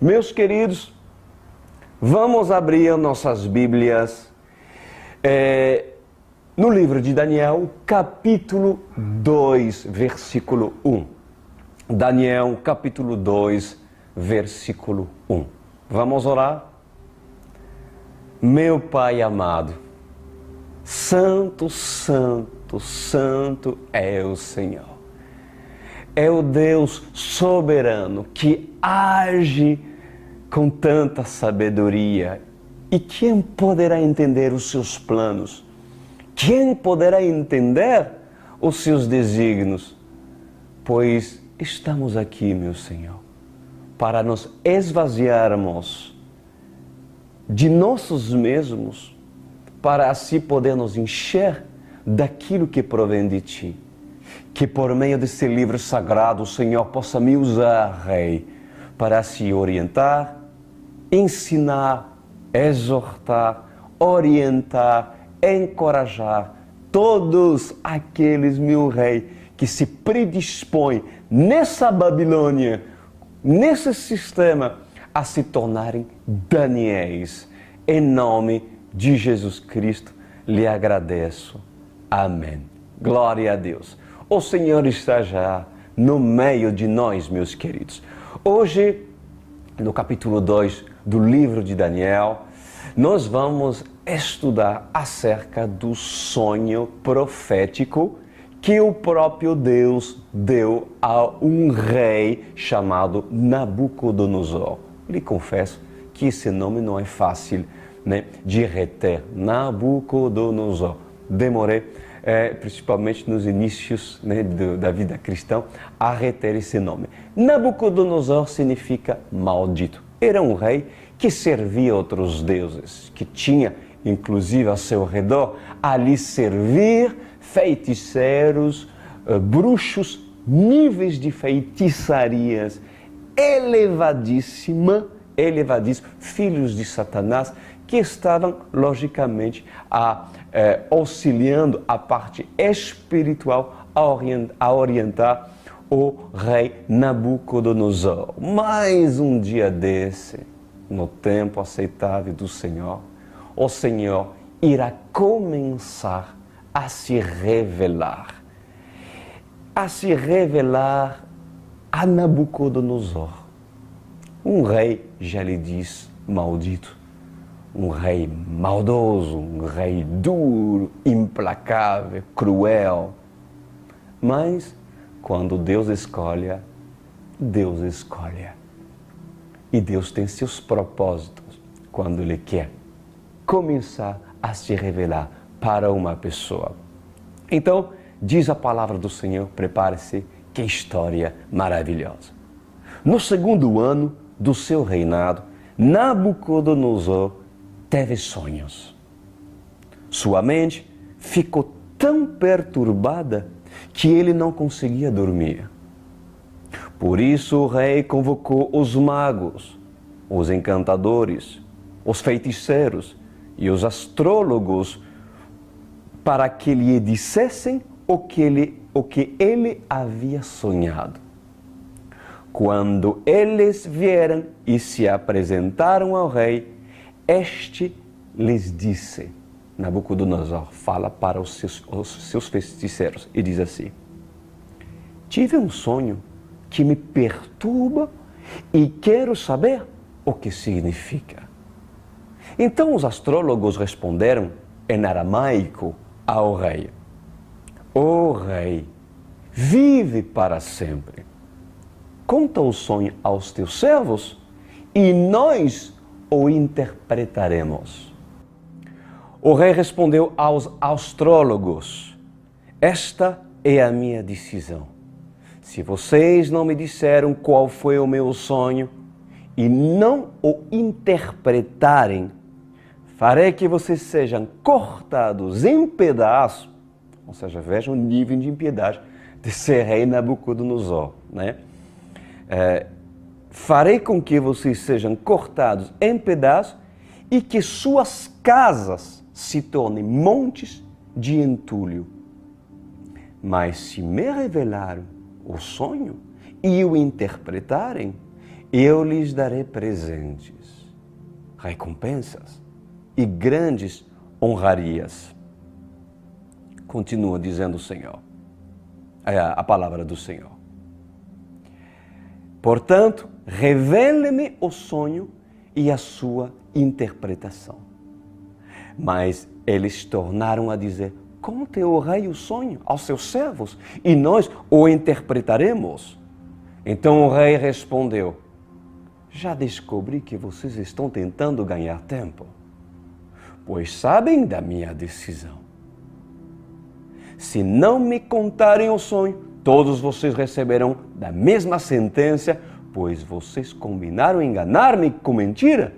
Meus queridos, vamos abrir nossas Bíblias no livro de Daniel, capítulo 2, versículo 1. Daniel, capítulo 2, versículo 1. Vamos orar? Meu Pai amado, Santo, Santo, Santo é o Senhor. É o Deus soberano que age com tanta sabedoria. E quem poderá entender os seus planos? Quem poderá entender os seus desígnios? Pois estamos aqui, meu Senhor, para nos esvaziarmos de nossos mesmos, para assim poder nos encher daquilo que provém de Ti. Que por meio desse livro sagrado o Senhor possa me usar, Rei, para se orientar, ensinar, exortar, orientar, encorajar todos aqueles, meu Rei, que se predispõem nessa Babilônia, nesse sistema, a se tornarem Daniéis. Em nome de Jesus Cristo, lhe agradeço. Amém. Glória a Deus. O Senhor está já no meio de nós, meus queridos. Hoje, no capítulo 2 do livro de Daniel, nós vamos estudar acerca do sonho profético que o próprio Deus deu a um rei chamado Nabucodonosor. Lhe confesso que esse nome não é fácil, de reter. Nabucodonosor. Demorei, principalmente nos inícios da vida cristã, a reter esse nome. Nabucodonosor significa maldito. Era um rei que servia outros deuses, que tinha, inclusive, ao seu redor, ali servir feiticeiros, bruxos, níveis de feitiçarias elevadíssimos, filhos de Satanás, que estavam, logicamente, auxiliando a parte espiritual a orientar o rei Nabucodonosor. Mais um dia desse, no tempo aceitável do Senhor, o Senhor irá começar a se revelar a Nabucodonosor. Um rei, já lhe disse, maldito. Um rei maldoso, um rei duro, implacável, cruel. Mas, quando Deus escolhe. E Deus tem seus propósitos quando Ele quer começar a se revelar para uma pessoa. Então, diz a palavra do Senhor, prepare-se, que história maravilhosa. No segundo ano do seu reinado, Nabucodonosor teve sonhos. Sua mente ficou tão perturbada que ele não conseguia dormir. Por isso o rei convocou os magos, os encantadores, os feiticeiros e os astrólogos para que lhe dissessem o que ele havia sonhado. Quando eles vieram e se apresentaram ao rei, este lhes disse, Nabucodonosor fala para os seus feiticeiros e diz assim: tive um sonho que me perturba e quero saber o que significa. Então os astrólogos responderam em aramaico ao rei: ó rei, vive para sempre. Conta o sonho aos teus servos e nós o interpretaremos. O rei respondeu aos astrólogos: esta é a minha decisão. Se vocês não me disseram qual foi o meu sonho e não o interpretarem, farei que vocês sejam cortados em pedaços. Ou seja, vejam o nível de impiedade desse rei Nabucodonosor, farei com que vocês sejam cortados em pedaços e que suas casas se tornem montes de entulho. Mas se me revelaram o sonho e o interpretarem, eu lhes darei presentes, recompensas e grandes honrarias. Continua dizendo o Senhor, a palavra do Senhor. Portanto, revele-me o sonho e a sua interpretação. Mas eles tornaram a dizer, conte o rei o sonho aos seus servos e nós o interpretaremos. Então o rei respondeu, já descobri que vocês estão tentando ganhar tempo, pois sabem da minha decisão. Se não me contarem o sonho, todos vocês receberão da mesma sentença, pois vocês combinaram enganar-me com mentira,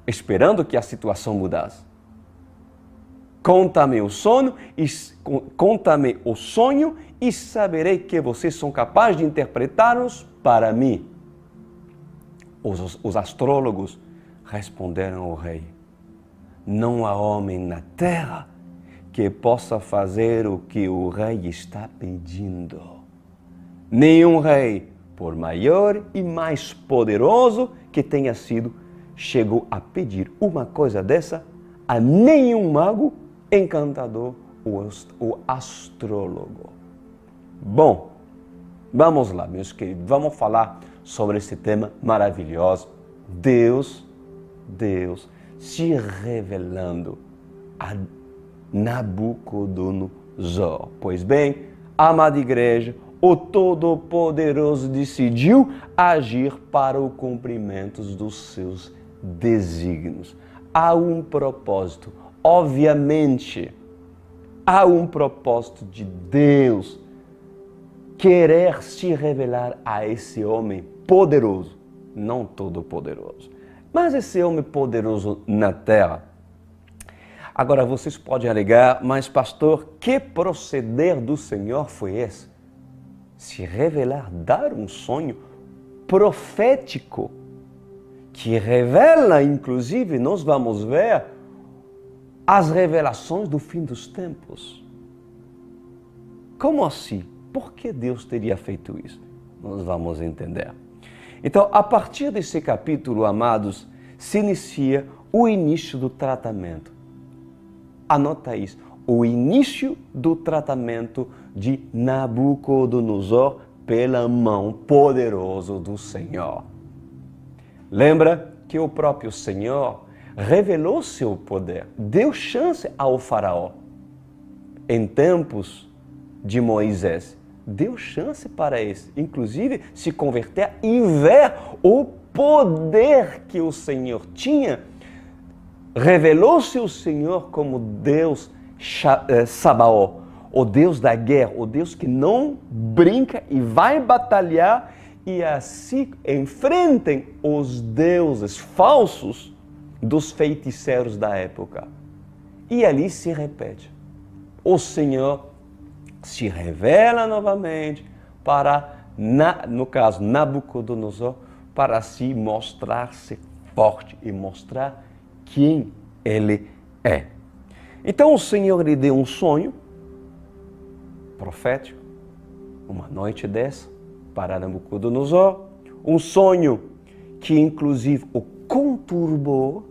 esperando que a situação mudasse. Conta-me o sonho e saberei que vocês são capazes de interpretá-los para mim. Os astrólogos responderam ao rei, não há homem na terra que possa fazer o que o rei está pedindo. Nenhum rei, por maior e mais poderoso que tenha sido, chegou a pedir uma coisa dessa a nenhum mago, encantador ou astrólogo. Bom, vamos lá, meus queridos, vamos falar sobre esse tema maravilhoso. Deus se revelando a Nabucodonosor. Pois bem, amada igreja, o Todo-Poderoso decidiu agir para o cumprimento dos seus desígnios. Há um propósito, obviamente, há um propósito de Deus querer se revelar a esse homem poderoso, não todo-poderoso, mas esse homem poderoso na terra. Agora vocês podem alegar, mas pastor, que proceder do Senhor foi esse? Se revelar, dar um sonho profético, que revela, inclusive, nós vamos ver as revelações do fim dos tempos. Como assim? Por que Deus teria feito isso? Nós vamos entender. Então, a partir desse capítulo, amados, se inicia o início do tratamento. Anota isso, o início do tratamento de Nabucodonosor pela mão poderosa do Senhor. Lembra que o próprio Senhor revelou seu poder, deu chance ao faraó. Em tempos de Moisés, deu chance para esse, inclusive, se converter e ver o poder que o Senhor tinha. Revelou-se o Senhor como Deus Sabaó, o Deus da guerra, o Deus que não brinca e vai batalhar e assim enfrentem os deuses falsos dos feiticeiros da época. E ali se repete. O Senhor se revela novamente para, no caso, Nabucodonosor, para se mostrar-se forte e mostrar quem ele é. Então o Senhor lhe deu um sonho profético, uma noite dessa, para Nabucodonosor, um sonho que inclusive o conturbou,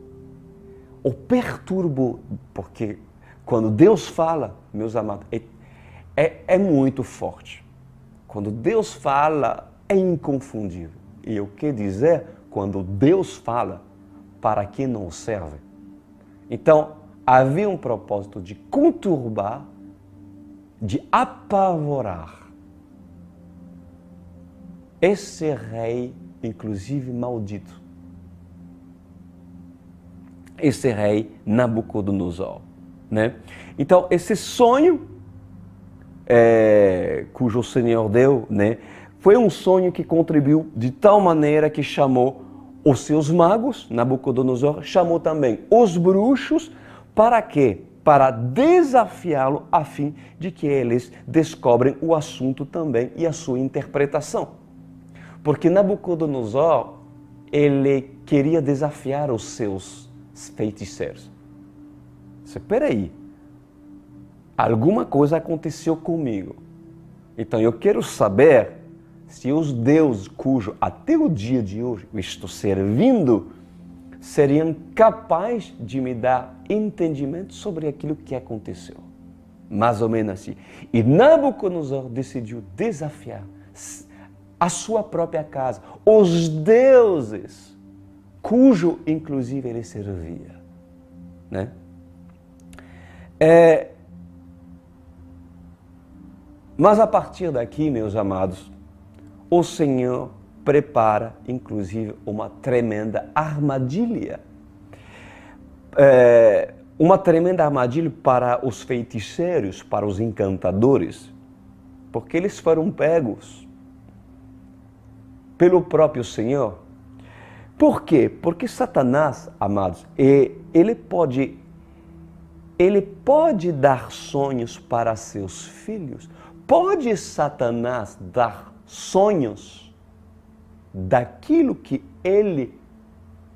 o perturbou, porque quando Deus fala, meus amados, é muito forte. Quando Deus fala, é inconfundível. E eu quero dizer, quando Deus fala, para quem não serve. Então, havia um propósito de conturbar, de apavorar esse rei, inclusive maldito. Esse rei Nabucodonosor, né? Então, esse sonho cujo o Senhor deu, né, foi um sonho que contribuiu de tal maneira que chamou os seus magos, Nabucodonosor, chamou também os bruxos, para quê? Para desafiá-lo a fim de que eles descobrem o assunto também e a sua interpretação. Porque Nabucodonosor, ele queria desafiar os seus feiticeiros. Espera aí, alguma coisa aconteceu comigo. Então eu quero saber se os deuses cujo até o dia de hoje eu estou servindo seriam capazes de me dar entendimento sobre aquilo que aconteceu. Mais ou menos assim. E Nabucodonosor decidiu desafiar a sua própria casa, os deuses, cujo inclusive ele servia. Né? Mas a partir daqui, meus amados, o Senhor prepara, inclusive, uma tremenda armadilha. Uma tremenda armadilha para os feiticeiros, para os encantadores, porque eles foram pegos pelo próprio Senhor. Por quê? Porque Satanás, amados, ele pode dar sonhos para seus filhos. Pode Satanás dar sonhos daquilo que ele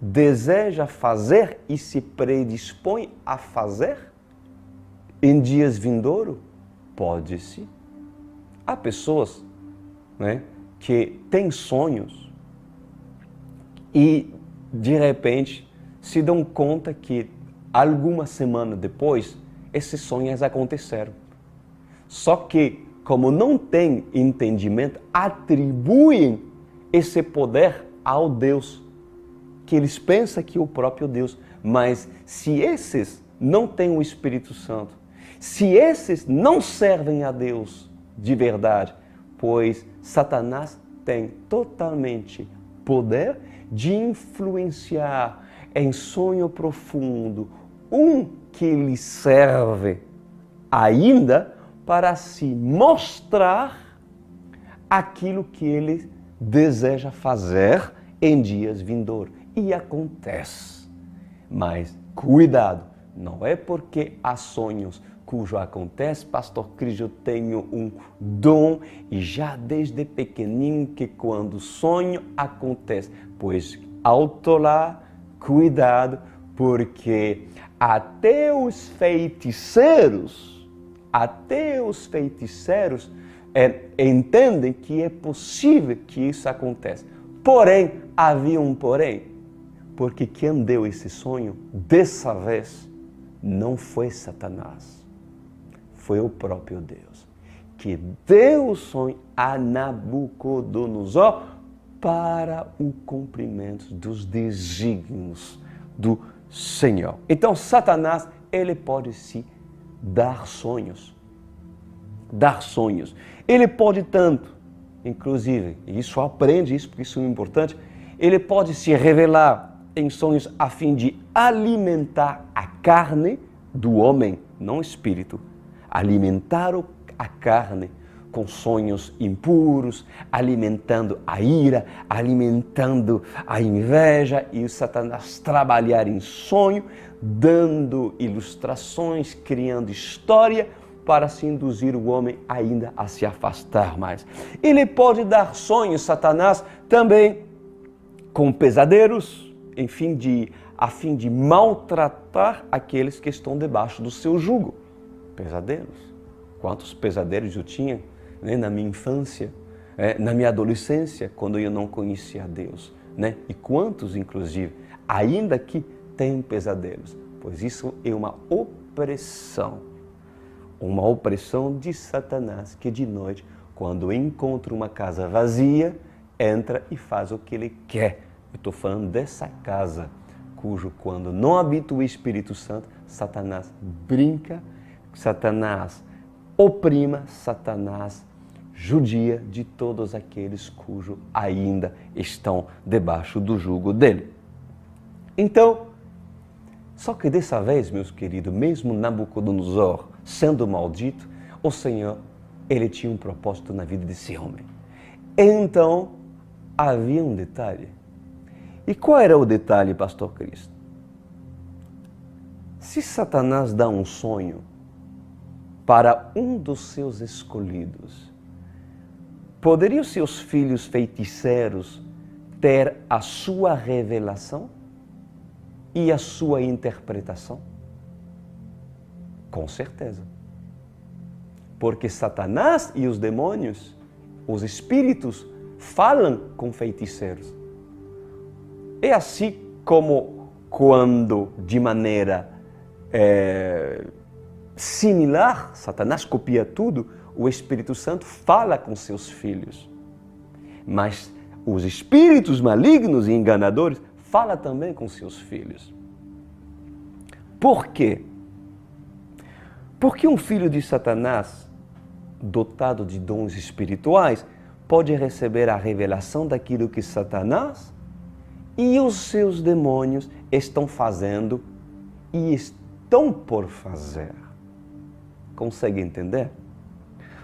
deseja fazer e se predispõe a fazer em dias vindouros? Pode sim. Há pessoas, né, que têm sonhos e de repente se dão conta que alguma semana depois esses sonhos aconteceram. Só que, como não têm entendimento, atribuem esse poder ao Deus, que eles pensam que é o próprio Deus. Mas se esses não têm o Espírito Santo, se esses não servem a Deus de verdade, pois Satanás tem totalmente poder de influenciar em sonho profundo que lhe serve ainda para se mostrar aquilo que ele deseja fazer em dias vindouros. E acontece. Mas cuidado, não é porque há sonhos cujo acontece, Pastor Cris, eu tenho um dom e já desde pequenininho que quando sonho acontece. Pois alto lá, cuidado, porque até os feiticeiros entendem que é possível que isso aconteça. Porém, havia um porém, porque quem deu esse sonho, dessa vez, não foi Satanás, foi o próprio Deus, que deu o sonho a Nabucodonosor para o cumprimento dos desígnios do Senhor. Então, Satanás, ele pode sim dar sonhos. Dar sonhos. Ele pode tanto, inclusive, e isso aprende isso, porque isso é importante, ele pode se revelar em sonhos a fim de alimentar a carne do homem, não o espírito. Alimentar a carne com sonhos impuros, alimentando a ira, alimentando a inveja, e o Satanás trabalhar em sonho, dando ilustrações, criando história, para se induzir o homem ainda a se afastar mais. Ele pode dar sonhos, Satanás, também com pesadelos, a fim de maltratar aqueles que estão debaixo do seu jugo. Pesadelos. Quantos pesadelos eu tinha, né, na minha infância, na minha adolescência, quando eu não conhecia a Deus, né? E quantos, inclusive, ainda que têm pesadelos, pois isso é uma opressão de Satanás, que de noite, quando encontra uma casa vazia, entra e faz o que ele quer. Eu estou falando dessa casa, cujo quando não habita o Espírito Santo, Satanás brinca, Satanás oprima, Satanás judia de todos aqueles cujo ainda estão debaixo do jugo dele. Então, só que dessa vez, meus queridos, mesmo Nabucodonosor sendo maldito, o Senhor, ele tinha um propósito na vida desse homem. Então, havia um detalhe. E qual era o detalhe, Pastor Cristo? Se Satanás dá um sonho para um dos seus escolhidos, poderiam seus filhos feiticeiros ter a sua revelação e a sua interpretação? Com certeza. Porque Satanás e os demônios, os espíritos, falam com feiticeiros. É assim como quando, de maneira similar, Satanás copia tudo, o Espírito Santo fala com seus filhos. Mas os espíritos malignos e enganadores falam também com seus filhos. Por quê? Porque um filho de Satanás, dotado de dons espirituais, pode receber a revelação daquilo que Satanás e os seus demônios estão fazendo e estão por fazer. Consegue entender?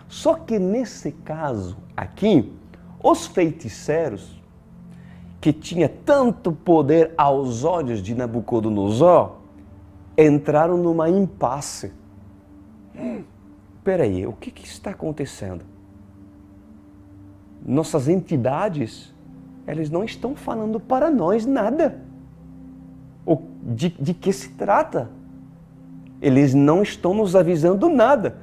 Só que nesse caso aqui, os feiticeiros, que tinham tanto poder aos olhos de Nabucodonosor, entraram numa impasse. Espera aí, o que está acontecendo? Nossas entidades, elas não estão falando para nós nada. De que se trata? Eles não estão nos avisando nada.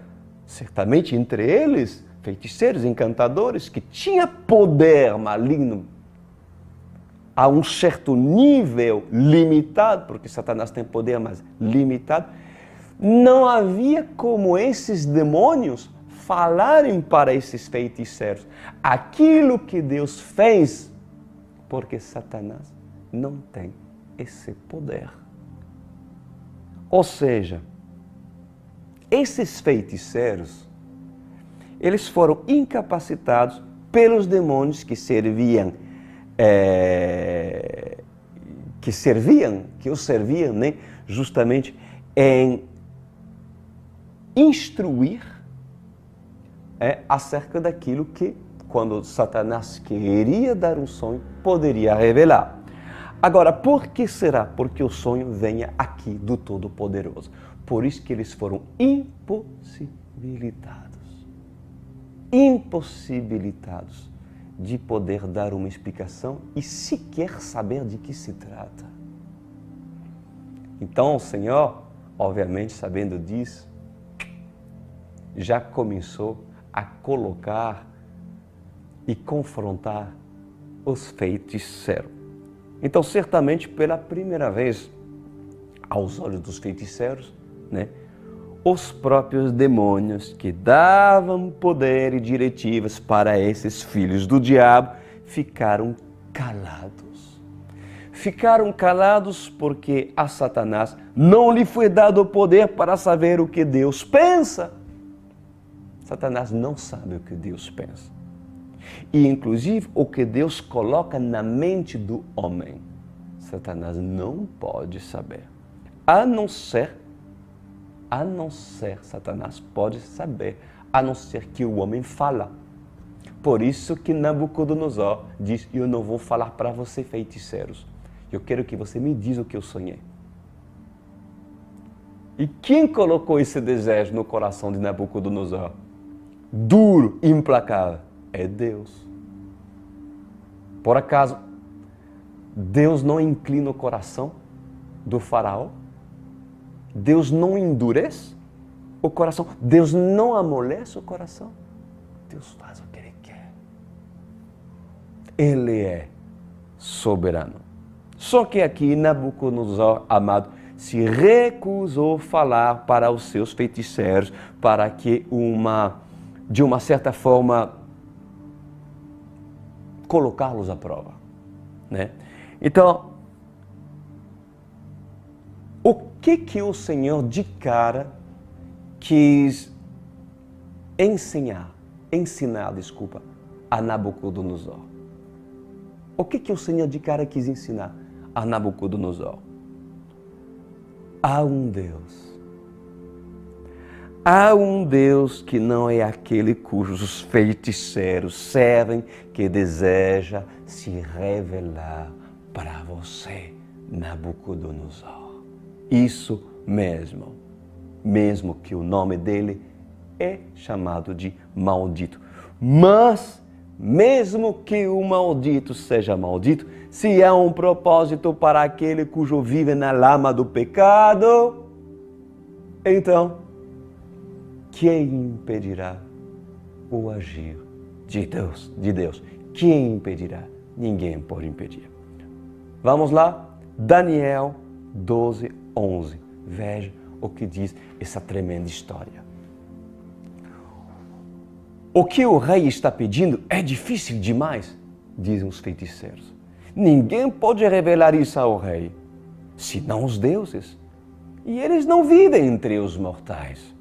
Certamente entre eles, feiticeiros, encantadores, que tinham poder maligno a um certo nível limitado, porque Satanás tem poder, mas limitado, não havia como esses demônios falarem para esses feiticeiros aquilo que Deus fez, porque Satanás não tem esse poder. Ou seja, esses feiticeiros, eles foram incapacitados pelos demônios que os serviam, né, justamente em instruir acerca daquilo que, quando Satanás queria dar um sonho, poderia revelar. Agora, por que será? Porque o sonho venha aqui do Todo-Poderoso. Por isso que eles foram impossibilitados de poder dar uma explicação e sequer saber de que se trata. Então o Senhor, obviamente sabendo disso, já começou a colocar e confrontar os feiticeiros. Então, certamente, pela primeira vez, aos olhos dos feiticeiros, né, os próprios demônios que davam poder e diretivas para esses filhos do diabo ficaram calados. Ficaram calados porque a Satanás não lhe foi dado o poder para saber o que Deus pensa. Satanás não sabe o que Deus pensa. E, inclusive, o que Deus coloca na mente do homem, Satanás não pode saber. A não ser, Satanás pode saber, a não ser que o homem fala. Por isso que Nabucodonosor diz, eu não vou falar para você, feiticeiros. Eu quero que você me diz o que eu sonhei. E quem colocou esse desejo no coração de Nabucodonosor? Duro, implacável. É Deus. Por acaso, Deus não inclina o coração do faraó? Deus não endurece o coração? Deus não amolece o coração? Deus faz o que Ele quer. Ele é soberano. Só que aqui Nabucodonosor, amado, se recusou a falar para os seus feiticeiros para que de uma certa forma, colocá-los à prova, né? Então, o que o Senhor de cara quis ensinar a Nabucodonosor? O que o Senhor de cara quis ensinar a Nabucodonosor? Há um Deus que não é aquele cujos feiticeiros servem, que deseja se revelar para você, Nabucodonosor. Isso mesmo que o nome dele é chamado de maldito. Mas, mesmo que o maldito seja maldito, se há um propósito para aquele cujo vive na lama do pecado, então, quem impedirá o agir de Deus? quem impedirá? Ninguém pode impedir. Vamos lá? Daniel 12, 11. Veja o que diz essa tremenda história. O que o rei está pedindo é difícil demais, dizem os feiticeiros. Ninguém pode revelar isso ao rei, senão os deuses. E eles não vivem entre os mortais.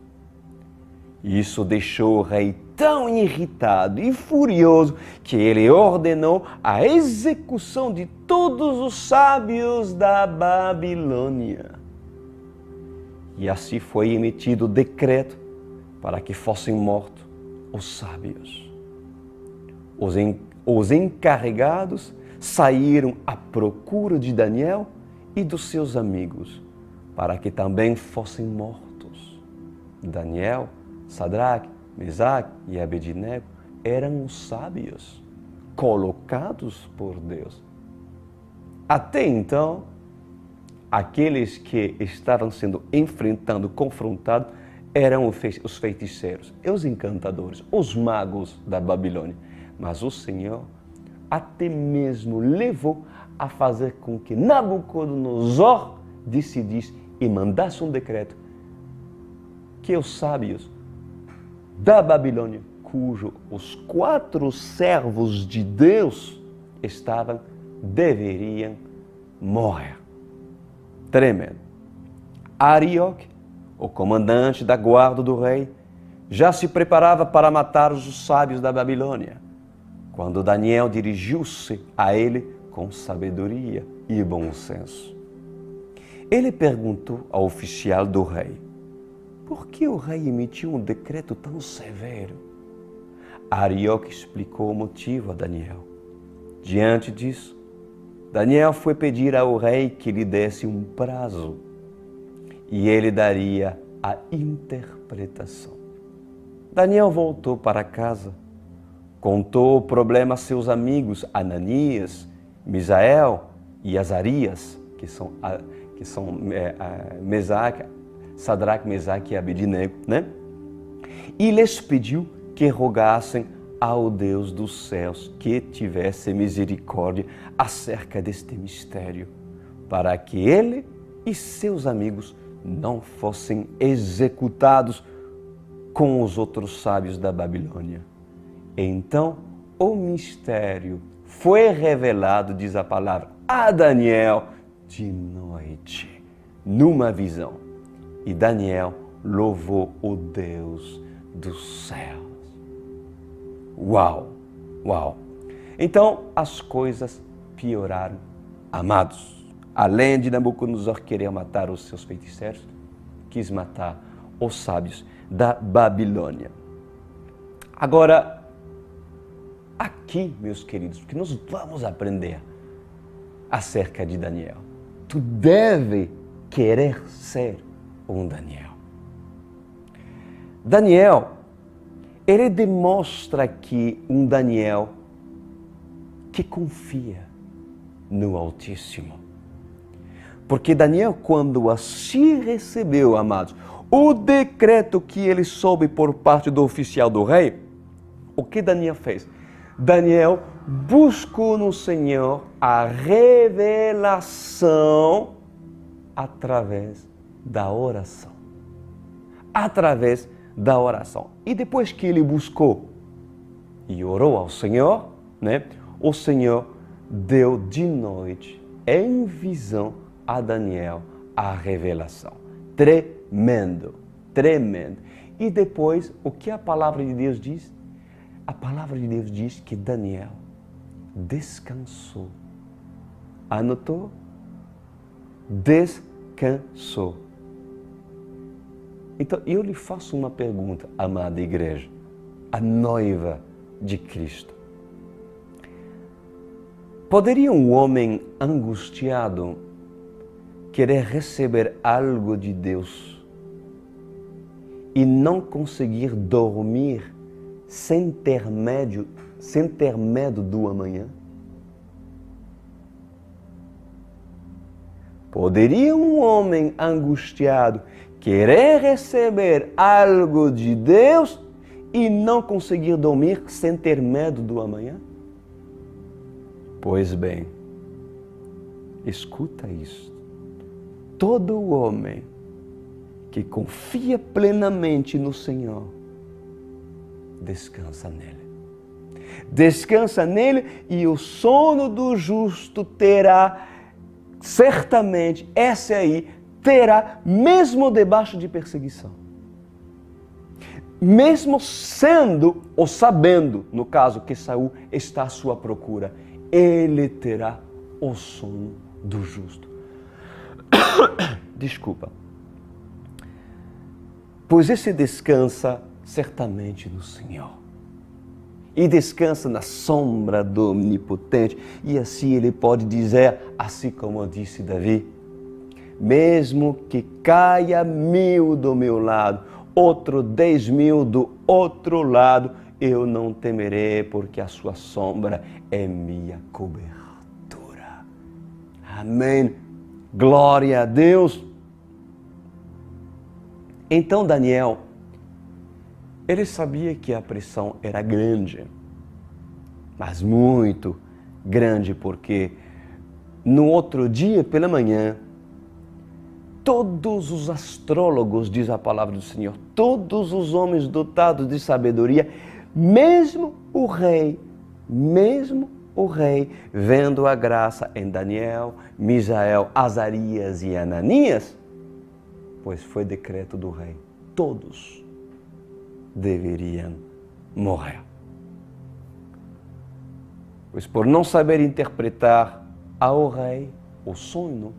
Isso deixou o rei tão irritado e furioso que ele ordenou a execução de todos os sábios da Babilônia. E assim foi emitido o decreto para que fossem mortos os sábios. Os encarregados saíram à procura de Daniel e dos seus amigos, para que também fossem mortos. Daniel, Sadraque, Mesaque e Abednego eram os sábios, colocados por Deus. Até então, aqueles que estavam sendo confrontados, eram os feiticeiros, os encantadores, os magos da Babilônia. Mas o Senhor até mesmo levou a fazer com que Nabucodonosor decidisse e mandasse um decreto que os sábios da Babilônia, cujos os 4 servos de Deus estavam, deveriam morrer. Tremendo. Arioque, o comandante da guarda do rei, já se preparava para matar os sábios da Babilônia, quando Daniel dirigiu-se a ele com sabedoria e bom senso. Ele perguntou ao oficial do rei: por que o rei emitiu um decreto tão severo? Arioque explicou o motivo a Daniel. Diante disso, Daniel foi pedir ao rei que lhe desse um prazo e ele daria a interpretação. Daniel voltou para casa, contou o problema a seus amigos Ananias, Misael e Azarias, que são Sadraque, Mesaque e Abednego, né? E lhes pediu que rogassem ao Deus dos céus que tivesse misericórdia acerca deste mistério, para que ele e seus amigos não fossem executados com os outros sábios da Babilônia. Então, o mistério foi revelado, diz a palavra, a Daniel de noite, numa visão. E Daniel louvou o Deus dos céus. Uau! Uau! Então, as coisas pioraram. Amados, além de Nabucodonosor querer matar os seus feiticeiros, quis matar os sábios da Babilônia. Agora, aqui, meus queridos, que nós vamos aprender acerca de Daniel. Tu deve querer ser um Daniel. Daniel, ele demonstra aqui um Daniel que confia no Altíssimo. Porque Daniel, quando assim recebeu, amados, o decreto que ele soube por parte do oficial do rei, o que Daniel fez? Daniel buscou no Senhor a revelação através da oração. Através da oração. E depois que ele buscou e orou ao Senhor, né, o Senhor deu de noite, em visão, a Daniel a revelação. Tremendo, tremendo. E depois, o que a palavra de Deus diz? A palavra de Deus diz que Daniel descansou. Anotou? Descansou. Então, eu lhe faço uma pergunta, amada igreja, a noiva de Cristo. Poderia um homem angustiado querer receber algo de Deus e não conseguir dormir sem ter medo do amanhã? Poderia um homem angustiado querer receber algo de Deus e não conseguir dormir sem ter medo do amanhã? Pois bem, escuta isso. Todo homem que confia plenamente no Senhor, descansa nele. Descansa nele e o sono do justo terá, certamente, esse aí, terá mesmo debaixo de perseguição. Mesmo sendo ou sabendo, no caso, que Saul está à sua procura, ele terá o sono do justo. Desculpa. Pois esse descansa certamente no Senhor. E descansa na sombra do Onipotente. E assim ele pode dizer, assim como disse Davi, mesmo que caia 1000 do meu lado, outro 10.000 do outro lado, eu não temerei, porque a sua sombra é minha cobertura. Amém. Glória a Deus. Então Daniel, ele sabia que a pressão era grande, mas muito grande, porque no outro dia pela manhã, todos os astrólogos, diz a palavra do Senhor, todos os homens dotados de sabedoria, mesmo o rei, vendo a graça em Daniel, Misael, Azarias e Ananias, pois foi decreto do rei, todos deveriam morrer. Pois por não saber interpretar ao rei o sonho,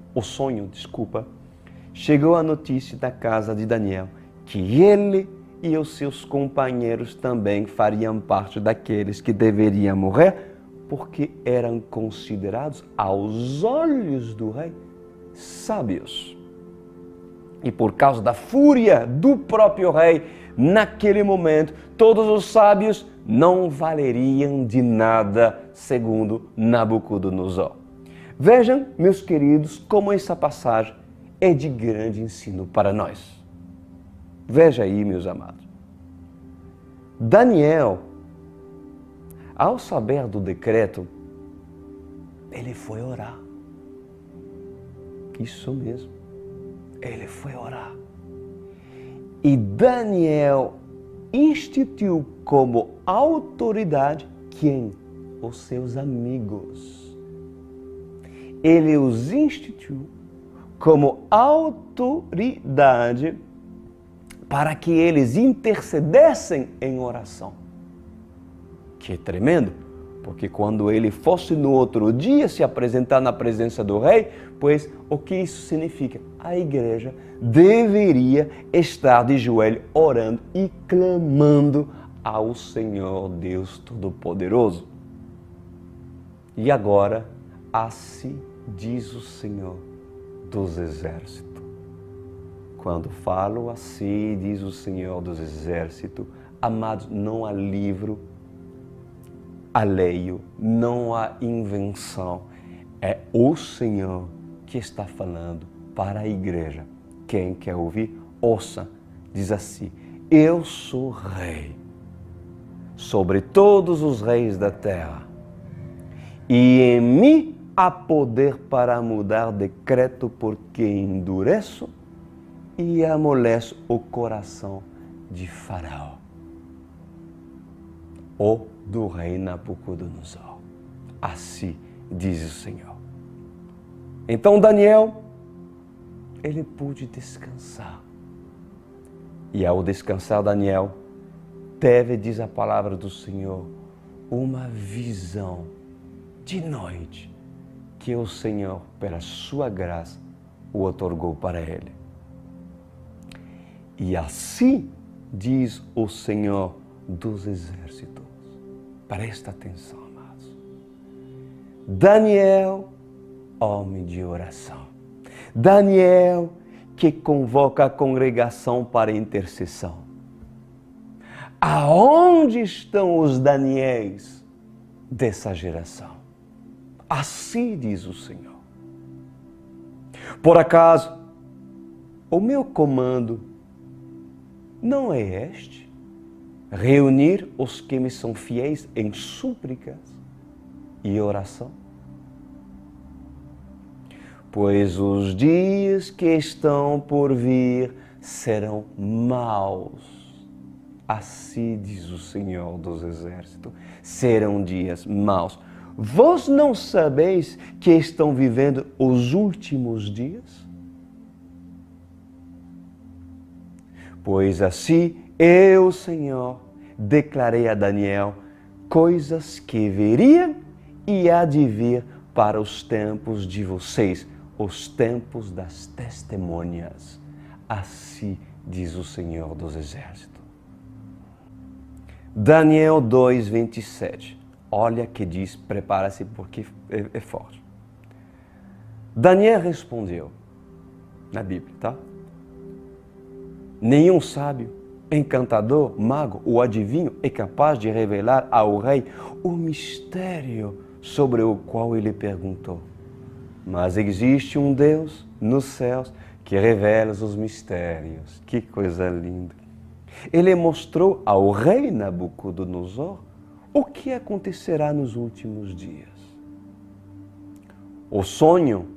chegou a notícia da casa de Daniel que ele e os seus companheiros também fariam parte daqueles que deveriam morrer, porque eram considerados aos olhos do rei sábios. E por causa da fúria do próprio rei, naquele momento, todos os sábios não valeriam de nada, segundo Nabucodonosor. Vejam, meus queridos, como essa passagem é de grande ensino para nós. Veja aí, meus amados. Daniel, ao saber do decreto, ele foi orar. Isso mesmo. Ele foi orar. E Daniel instituiu como autoridade quem? Os seus amigos. Ele os instituiu como autoridade para que eles intercedessem em oração. Que tremendo! Porque quando ele fosse no outro dia se apresentar na presença do rei, pois o que isso significa? A igreja deveria estar de joelho orando e clamando ao Senhor Deus Todo-Poderoso. E agora, assim diz o Senhor dos Exércitos. Quando falo assim, diz o Senhor dos Exércitos, amados, não há livro alheio, não há invenção. É o Senhor que está falando para a igreja. Quem quer ouvir, ouça. Diz assim: eu sou rei sobre todos os reis da terra, e em mim há poder para mudar decreto, porque endureço e amoleço o coração de Faraó, ou do rei Nabucodonosor. Assim diz o Senhor. Então Daniel, ele pôde descansar. E ao descansar Daniel, teve, diz a palavra do Senhor, uma visão de noite que o Senhor, pela sua graça, o outorgou para ele. E assim diz o Senhor dos Exércitos. Presta atenção, amados. Daniel, homem de oração. Daniel, que convoca a congregação para intercessão. Aonde estão os Daniéis dessa geração? Assim diz o Senhor. Por acaso, o meu comando não é este? Reunir os que me são fiéis em súplicas e oração? pois os dias que estão por vir serão maus. Assim diz o Senhor dos Exércitos, serão dias maus. Vós não sabeis que estão vivendo os últimos dias? Pois assim eu, Senhor, declarei a Daniel coisas que viriam e há de vir para os tempos de vocês, os tempos das testemunhas. Assim diz o Senhor dos Exércitos. Daniel 2:27. Olha que diz, prepara-se porque é forte. Daniel respondeu, na Bíblia, tá? Nenhum sábio, encantador, mago ou adivinho é capaz de revelar ao rei o mistério sobre o qual ele perguntou. Mas existe um Deus nos céus que revela os mistérios. Que coisa linda! Ele mostrou ao rei Nabucodonosor o que acontecerá nos últimos dias. O sonho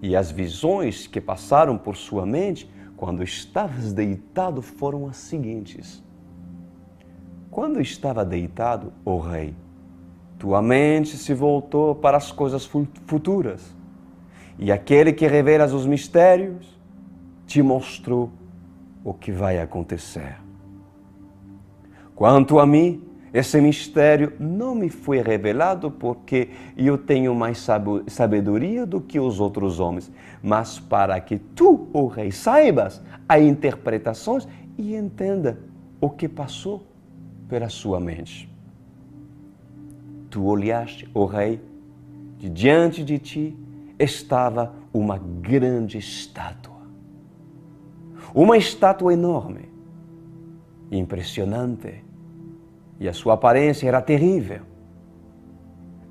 e as visões que passaram por sua mente quando estavas deitado foram as seguintes. Quando estava deitado, ó rei, tua mente se voltou para as coisas futuras, e aquele que revela os mistérios te mostrou o que vai acontecer. Quanto a mim, esse mistério não me foi revelado porque eu tenho mais sabedoria do que os outros homens, mas para que tu, ó rei, saibas as interpretações e entenda o que passou pela sua mente. Tu olhaste, ó rei, de diante de ti estava uma grande estátua. Uma estátua enorme, impressionante, e a sua aparência era terrível.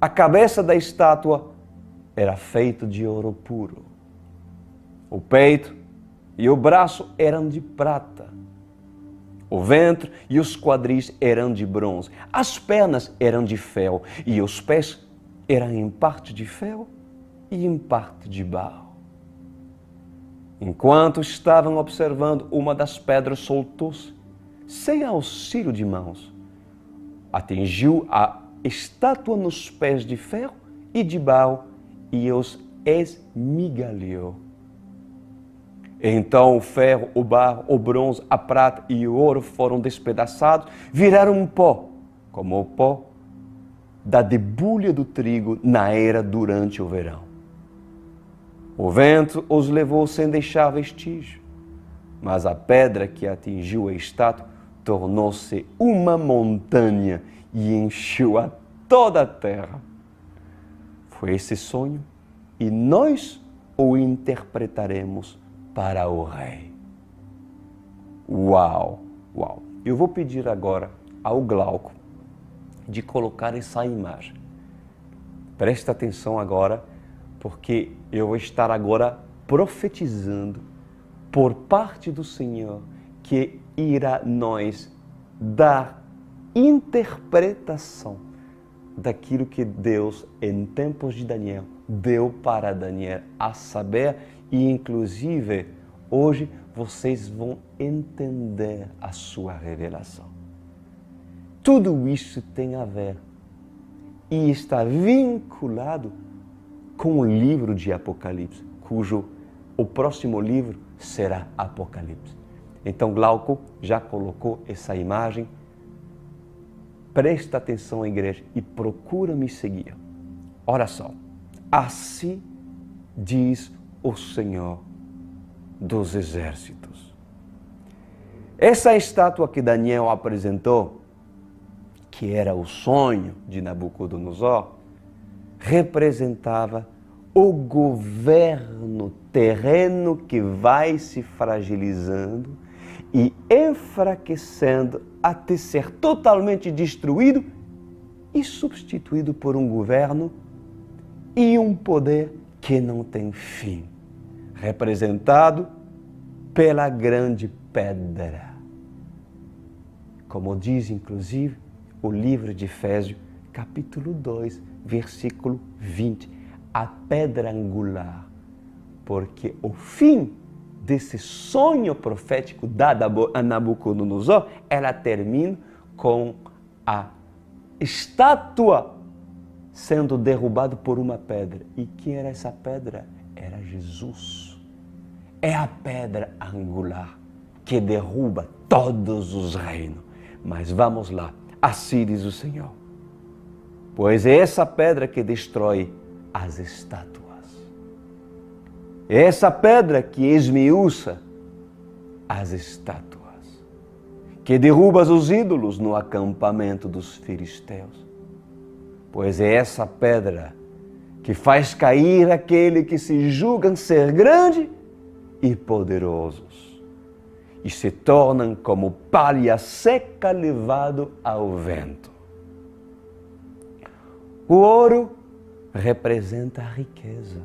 A cabeça da estátua era feita de ouro puro. O peito e o braço eram de prata. O ventre e os quadris eram de bronze. As pernas eram de fel e os pés eram em parte de fel e em parte de barro. Enquanto estavam observando, uma das pedras soltou-se, sem auxílio de mãos. Atingiu a estátua nos pés de ferro e de barro e os esmigalhou. Então o ferro, o barro, o bronze, a prata e o ouro foram despedaçados, viraram um pó, como o pó da debulha do trigo na era durante o verão. O vento os levou sem deixar vestígio, mas a pedra que atingiu a estátua tornou-se uma montanha e encheu a toda a terra. Foi esse sonho e nós o interpretaremos para o rei. Uau, uau! Eu vou pedir agora ao Glauco de colocar essa imagem. Presta atenção agora, porque eu vou estar agora profetizando por parte do Senhor que irá nos dar interpretação daquilo que Deus, em tempos de Daniel, deu para Daniel a saber e, inclusive, hoje vocês vão entender a sua revelação. Tudo isso tem a ver e está vinculado com o livro de Apocalipse, cujo o próximo livro será Apocalipse. Então, Glauco já colocou essa imagem. Presta atenção, igreja, e procura me seguir. Olha só. Assim diz o Senhor dos Exércitos. Essa estátua que Daniel apresentou, que era o sonho de Nabucodonosor, representava o governo terreno que vai se fragilizando e enfraquecendo até ser totalmente destruído e substituído por um governo e um poder que não tem fim, representado pela grande pedra. Como diz, inclusive, o livro de Efésios, capítulo 2, versículo 20, a pedra angular, porque o fim desse sonho profético dado a Nabucodonosor, ela termina com a estátua sendo derrubada por uma pedra. E quem era essa pedra? Era Jesus. É a pedra angular que derruba todos os reinos. Mas vamos lá, assim diz o Senhor. Pois é essa pedra que destrói as estátuas. É essa pedra que esmiuça as estátuas, que derruba os ídolos no acampamento dos filisteus. Pois é essa pedra que faz cair aquele que se julgam ser grande e poderosos, e se tornam como palha seca levado ao vento. O ouro representa a riqueza,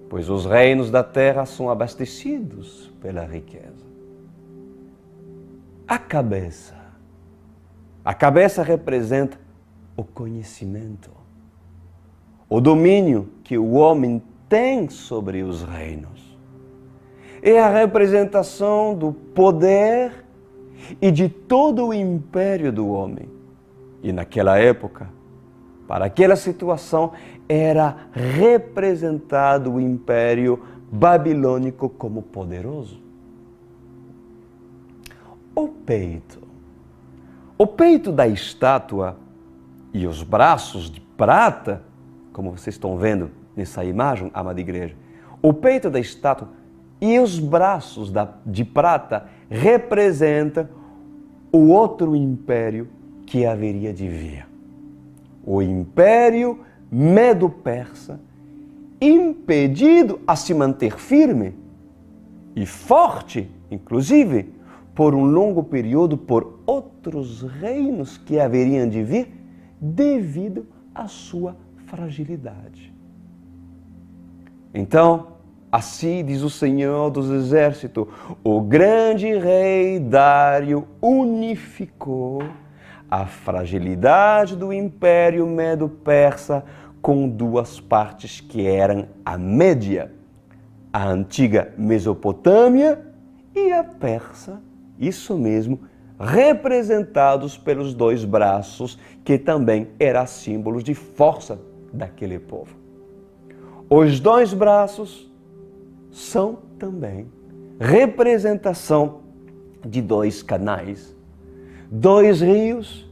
pois os reinos da terra são abastecidos pela riqueza. A cabeça representa o conhecimento, o domínio que o homem tem sobre os reinos. É a representação do poder e de todo o império do homem. E naquela época, para aquela situação, era representado o império babilônico como poderoso. O peito da estátua e os braços de prata, como vocês estão vendo nessa imagem, amada igreja, o peito da estátua e os braços de prata representam o outro império que haveria de vir. O império Medo-Persa, impedido a se manter firme e forte, inclusive, por um longo período por outros reinos que haveriam de vir devido à sua fragilidade. Então, assim diz o Senhor dos Exércitos, o grande rei Dário unificou a fragilidade do Império Medo-Persa com duas partes que eram a Média, a antiga Mesopotâmia e a Persa, isso mesmo, representados pelos dois braços que também eram símbolos de força daquele povo. Os dois braços são também representação de dois canais, dois rios,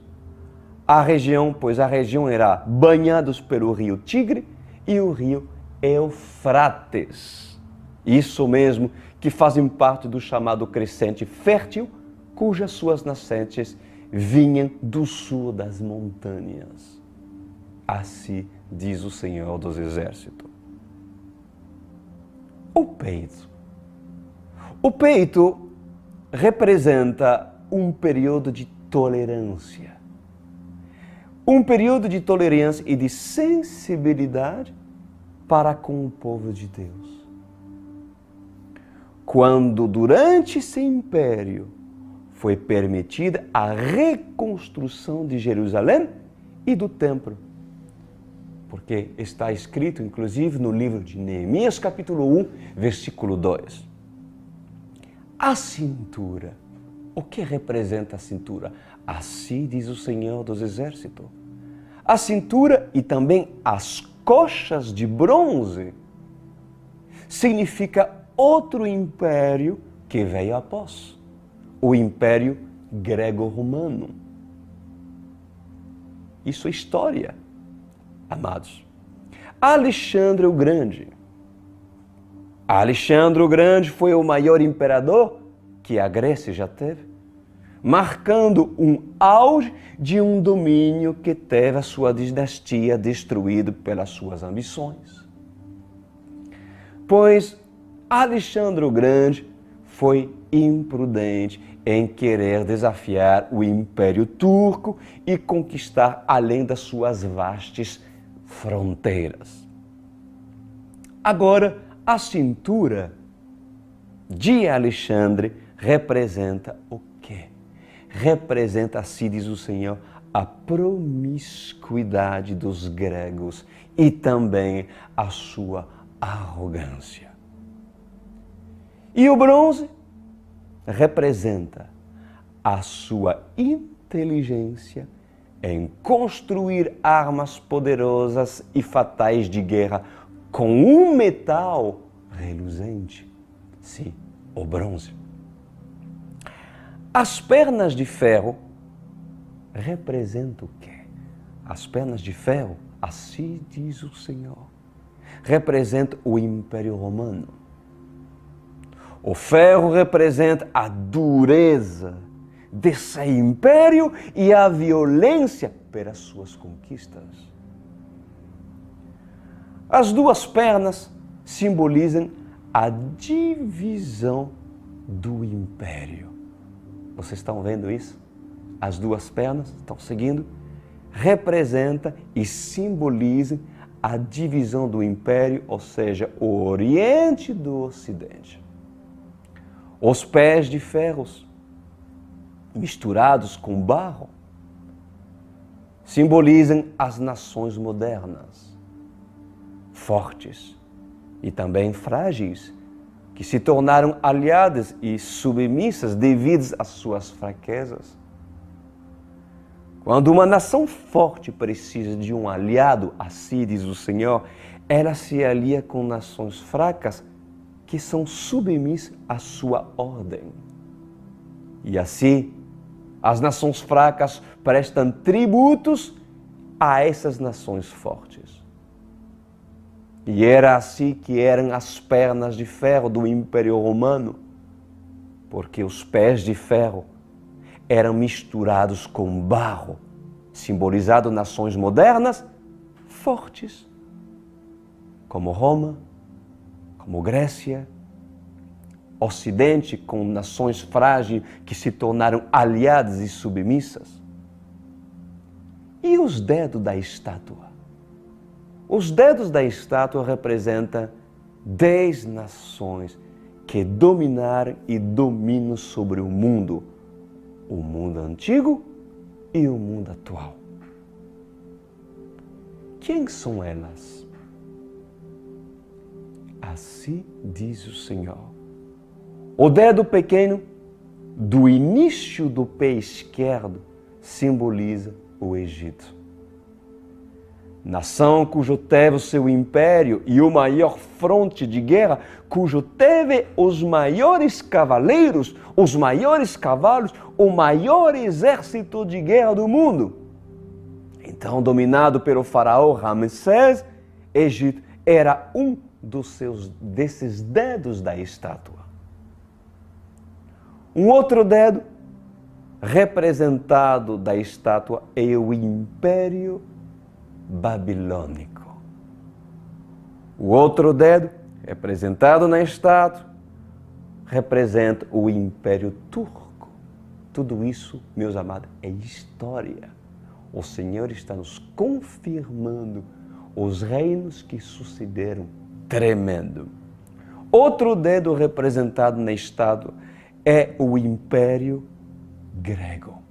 pois a região era banhada pelo rio Tigre e o rio Eufrates. Isso mesmo, que fazem parte do chamado crescente fértil, cujas suas nascentes vinham do sul das montanhas. Assim diz o Senhor dos Exércitos. O peito representa um período de tolerância. Um período de tolerância e de sensibilidade para com o povo de Deus. Quando durante esse império foi permitida a reconstrução de Jerusalém e do templo. Porque está escrito, inclusive, no livro de Neemias, capítulo 1, versículo 2. A cintura. O que representa a cintura? Assim diz o Senhor dos Exércitos. A cintura e também as coxas de bronze significa outro império que veio após, o Império Grego-Romano. Isso é história, amados. Alexandre o Grande. Alexandre o Grande foi o maior imperador que a Grécia já teve, marcando um auge de um domínio que teve a sua dinastia destruída pelas suas ambições. Pois Alexandre o Grande foi imprudente em querer desafiar o Império Turco e conquistar além das suas vastas fronteiras. Agora, a cintura de Alexandre representa o quê? Representa, assim diz o Senhor, a promiscuidade dos gregos e também a sua arrogância. E o bronze representa a sua inteligência em construir armas poderosas e fatais de guerra com um metal reluzente. Sim, o bronze. As pernas de ferro representam o quê? As pernas de ferro, assim diz o Senhor, representam o Império Romano. O ferro representa a dureza desse império e a violência pelas suas conquistas. As duas pernas simbolizam a divisão do império. Vocês estão vendo isso? As duas pernas estão seguindo? Representa e simboliza a divisão do império, ou seja, o Oriente do Ocidente. Os pés de ferros misturados com barro simbolizam as nações modernas, fortes e também frágeis, que se tornaram aliadas e submissas devido às suas fraquezas. Quando uma nação forte precisa de um aliado, assim diz o Senhor, ela se alia com nações fracas que são submissas à sua ordem. E assim, as nações fracas prestam tributos a essas nações fortes. E era assim que eram as pernas de ferro do Império Romano, porque os pés de ferro eram misturados com barro, simbolizado nações modernas fortes, como Roma, como Grécia, Ocidente, com nações frágeis que se tornaram aliadas e submissas. E os dedos da estátua? Os dedos da estátua representam 10 nações que dominaram e dominam sobre o mundo antigo e o mundo atual. Quem são elas? Assim diz o Senhor. O dedo pequeno do início do pé esquerdo simboliza o Egito. Nação cujo teve o seu império e o maior fronte de guerra, cujo teve os maiores cavaleiros, os maiores cavalos, o maior exército de guerra do mundo. Então, dominado pelo faraó Ramsés, Egito era um desses dedos da estátua. Um outro dedo representado da estátua é o Império Babilônico. O outro dedo, representado na estátua, representa o Império Turco. Tudo isso, meus amados, é história. O Senhor está nos confirmando os reinos que sucederam. Tremendo. Outro dedo representado na estátua é o Império Grego.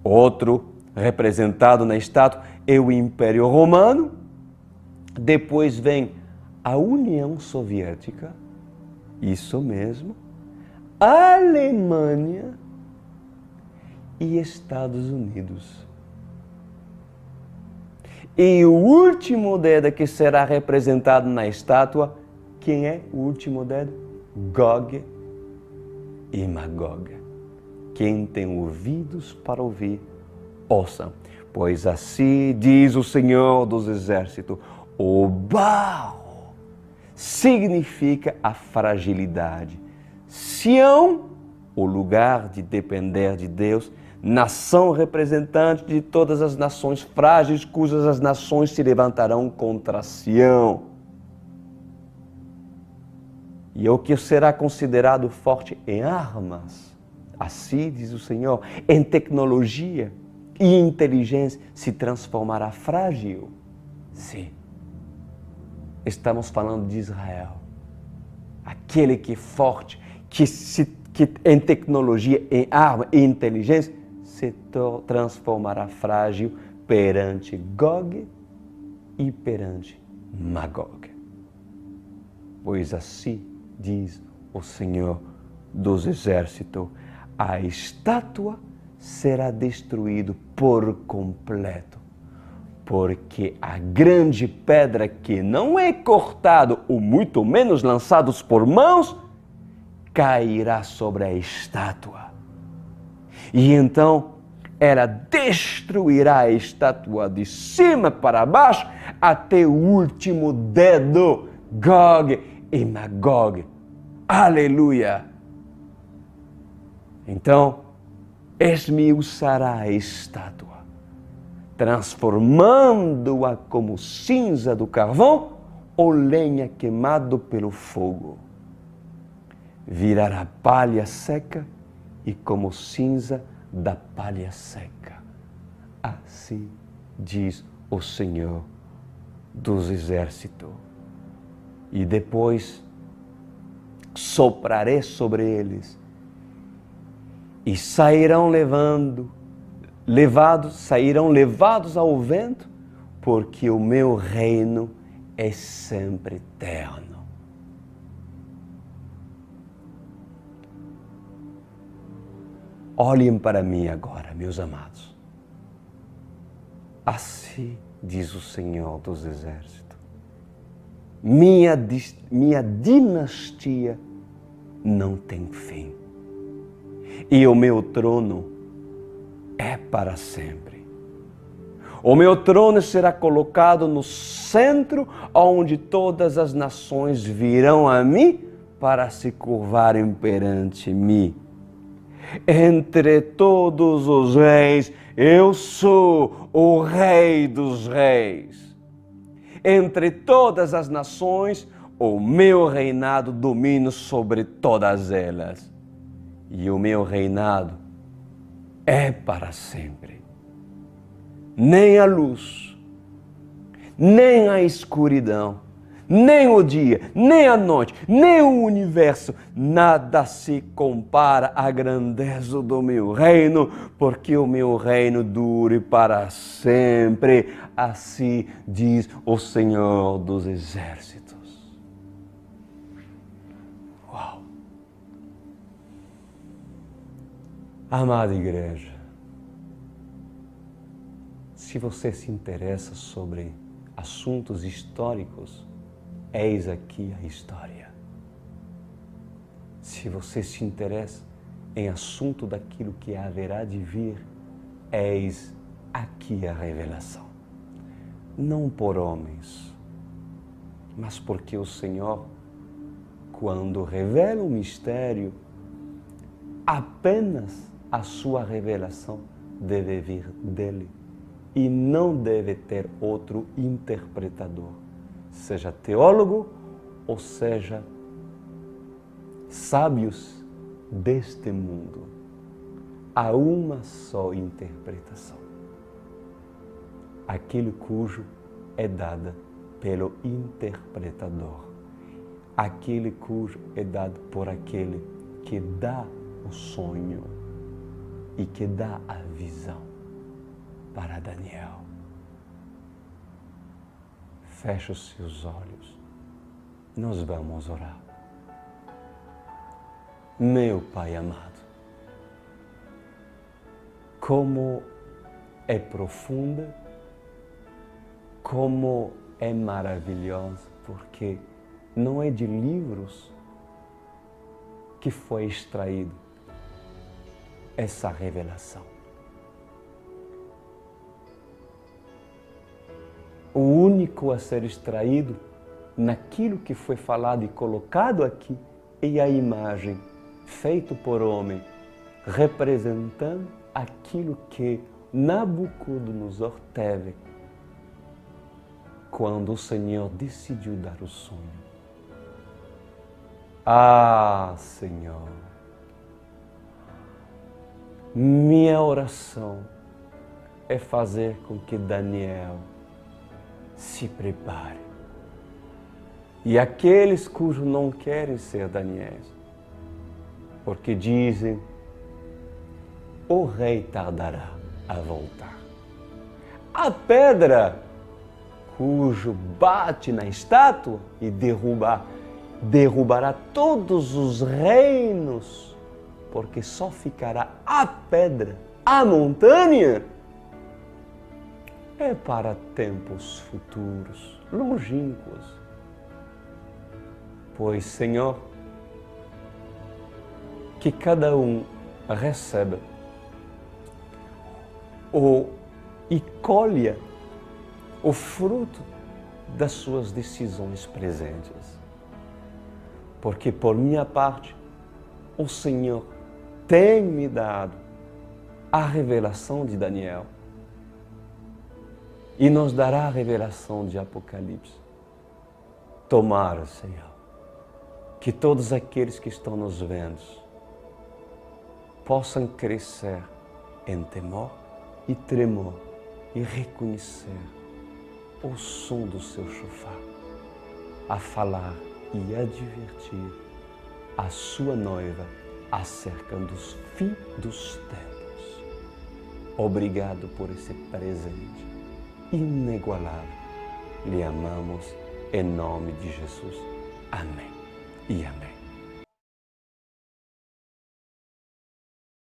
Outro representado na estátua é o Império Romano. Depois vem a União Soviética, isso mesmo, a Alemanha e Estados Unidos. E o último dedo que será representado na estátua, quem é o último dedo? Gog e Magog. Quem tem ouvidos para ouvir, ouçam. Pois assim diz o Senhor dos Exércitos, o barro significa a fragilidade. Sião, o lugar de depender de Deus, nação representante de todas as nações frágeis, cujas as nações se levantarão contra Sião. E o que será considerado forte em armas, assim diz o Senhor, em tecnologia e inteligência, se transformará frágil. Sim, estamos falando de Israel, aquele que é forte, que em tecnologia, em arma e inteligência, se transformará frágil perante Gog e perante Magog. Pois assim diz o Senhor dos Exércitos, a estátua será destruída por completo, porque a grande pedra que não é cortada, ou muito menos lançados por mãos, cairá sobre a estátua. E então ela destruirá a estátua de cima para baixo até o último dedo, Gog e Magog. Aleluia! Então, esmiuçará a estátua, transformando-a como cinza do carvão ou lenha queimado pelo fogo. Virará palha seca e como cinza da palha seca. Assim diz o Senhor dos Exércitos. E depois soprarei sobre eles e sairão levados ao vento, porque o meu reino é sempre eterno. Olhem para mim agora, meus amados. Assim diz o Senhor dos Exércitos. Minha dinastia não tem fim. E o meu trono é para sempre. O meu trono será colocado no centro, onde todas as nações virão a mim para se curvarem perante mim. Entre todos os reis, eu sou o Rei dos Reis. Entre todas as nações, o meu reinado domina sobre todas elas. E o meu reinado é para sempre. Nem a luz, nem a escuridão, nem o dia, nem a noite, nem o universo, nada se compara à grandeza do meu reino, porque o meu reino dure para sempre. Assim diz o Senhor dos Exércitos. Uau! Amada igreja, se você se interessa sobre assuntos históricos, eis aqui a história. Se você se interessa em assunto daquilo que haverá de vir, eis aqui a revelação. Não por homens, mas porque o Senhor, quando revela um mistério, apenas a sua revelação deve vir dele e não deve ter outro interpretador, seja teólogo ou seja sábios deste mundo. Há uma só interpretação, aquele cujo é dada pelo interpretador, aquele cujo é dado por aquele que dá o sonho e que dá a visão para Daniel. Feche os seus olhos, nós vamos orar. Meu Pai amado, como é profunda, como é maravilhosa, porque não é de livros que foi extraído essa revelação. O único a ser extraído naquilo que foi falado e colocado aqui é a imagem feita por homem, representando aquilo que Nabucodonosor teve quando o Senhor decidiu dar o sonho. Ah, Senhor, minha oração é fazer com que Daniel se prepare. E aqueles cujos não querem ser Daniéis, porque dizem, o rei tardará a voltar. A pedra cujo bate na estátua e derruba derrubará todos os reinos, porque só ficará a pedra, a montanha. É para tempos futuros, longínquos. Pois, Senhor, que cada um receba e colha o fruto das suas decisões presentes. Porque, por minha parte, o Senhor tem me dado a revelação de Daniel e nos dará a revelação de Apocalipse. Tomara, Senhor, que todos aqueles que estão nos vendo possam crescer em temor e tremor e reconhecer o som do seu chofar, a falar e a divertir a sua noiva acerca dos fins dos tempos. Obrigado por esse presente inigualável. Lhe amamos em nome de Jesus. Amém e amém.